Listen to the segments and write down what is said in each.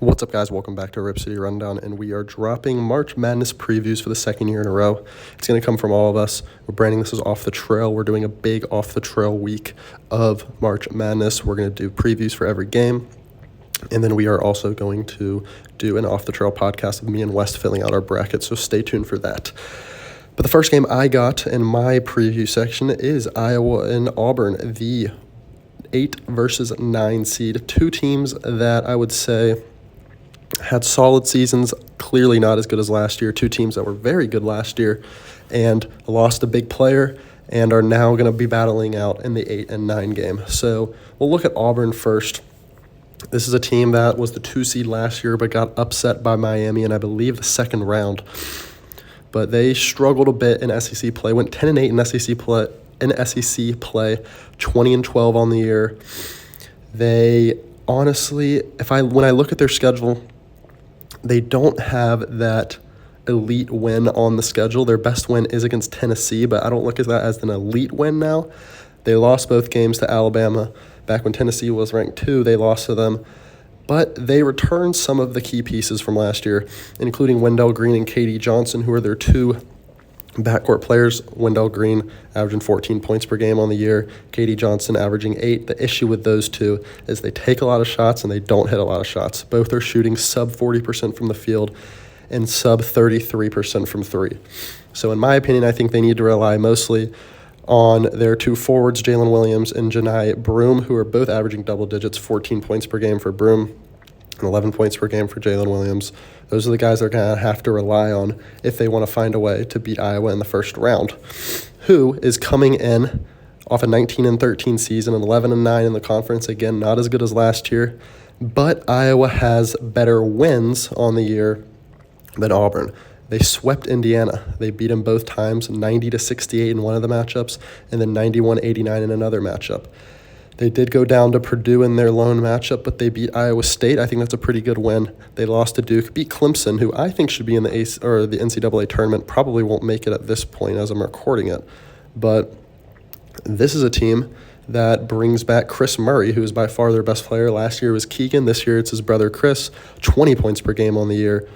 What's up, guys? Welcome back to Rip City Rundown, and we are dropping March Madness previews for the second year in a row. It's going to come from all of us. We're branding this as Off the Trail. We're doing a big Off the Trail week of March Madness. We're going to do previews for every game, and then we are also going to do an Off the Trail podcast of me and West filling out our bracket, so stay tuned for that. But the first game I got in my preview section is Iowa and Auburn, the 8 versus 9 seed. Two teams that I would say had solid seasons, clearly not as good as last year. Two teams that were very good last year and lost a big player and are now going to be battling out in the 8 and 9 game. So we'll look at Auburn first. This is a team that was the 2 seed last year but got upset by Miami in, I believe, the second round. But they struggled a bit in SEC play, went 10-8 in SEC play, 20-12 on the year. They honestly, when I look at their schedule, they don't have that elite win on the schedule. Their best win is against Tennessee, but I don't look at that as an elite win now. They lost both games to Alabama. Back when Tennessee was ranked 2, they lost to them. But they returned some of the key pieces from last year, including Wendell Green and KD Johnson, who are their two backcourt players. Wendell Green averaging 14 points per game on the year, KD Johnson averaging 8. The issue with those two is they take a lot of shots and they don't hit a lot of shots. Both are shooting sub 40% from the field and sub 33% from 3. So in my opinion, I think they need to rely mostly on their two forwards, Jalen Williams and Janai Broome, who are both averaging double digits, 14 points per game for Broome and 11 points per game for Jalen Williams. Those are the guys they're going to have to rely on if they want to find a way to beat Iowa in the first round, who is coming in off a 19-13 season and 11-9 in the conference. Again, not as good as last year, but Iowa has better wins on the year than Auburn. They swept Indiana. They beat them both times, 90-68 in one of the matchups and then 91-89 in another matchup. They did go down to Purdue in their lone matchup, but they beat Iowa State. I think that's a pretty good win. They lost to Duke, beat Clemson, who I think should be in the NCAA tournament. Probably won't make it at this point as I'm recording it. But this is a team that brings back Chris Murray, who is by far their best player. Last year was Keegan. This year it's his brother Chris, 20 points per game on the year,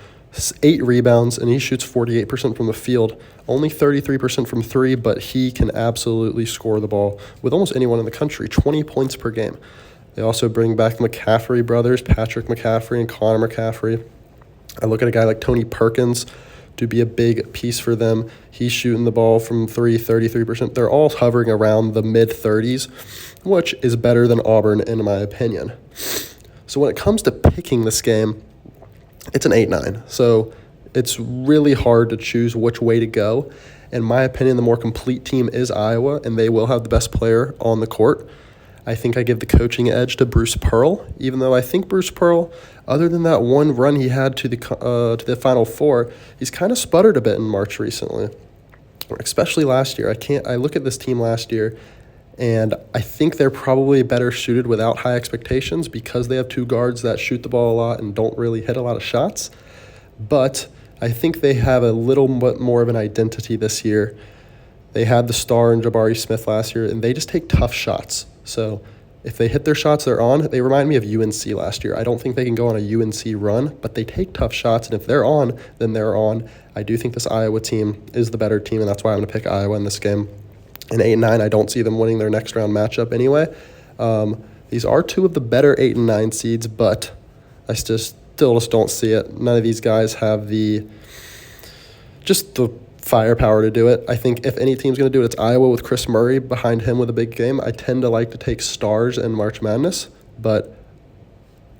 8 rebounds, and he shoots 48% from the field, only 33% from 3, but he can absolutely score the ball with almost anyone in the country, 20 points per game. They also bring back the McCaffrey brothers, Patrick McCaffrey and Connor McCaffrey. I look at a guy like Tony Perkins to be a big piece for them. He's shooting the ball from 3, 33%. They're all hovering around the mid-30s, which is better than Auburn in my opinion. So when it comes to picking this game, it's an 8-9, so it's really hard to choose which way to go. In my opinion, the more complete team is Iowa, and they will have the best player on the court. I think I give the coaching edge to Bruce Pearl, even though I think Bruce Pearl, other than that one run he had to the Final Four, he's kind of sputtered a bit in March recently, especially last year. I look at this team last year, and I think they're probably better suited without high expectations because they have two guards that shoot the ball a lot and don't really hit a lot of shots. But I think they have a little bit more of an identity this year. They had the star in Jabari Smith last year, and they just take tough shots. So if they hit their shots they're on, they remind me of UNC last year. I don't think they can go on a UNC run, but they take tough shots, and if they're on, then they're on. I do think this Iowa team is the better team, and that's why I'm going to pick Iowa in this game. In 8-9, I don't see them winning their next round matchup anyway. These are two of the better 8 and 9 seeds, but I still just don't see it. None of these guys have the firepower to do it. I think if any team's going to do it, it's Iowa with Chris Murray behind him with a big game. I tend to like to take stars in March Madness, but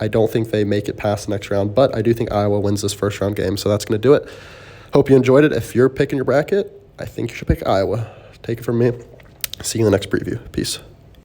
I don't think they make it past the next round. But I do think Iowa wins this first round game, so that's going to do it. Hope you enjoyed it. If you're picking your bracket, I think you should pick Iowa. Take it from me. See you in the next preview. Peace.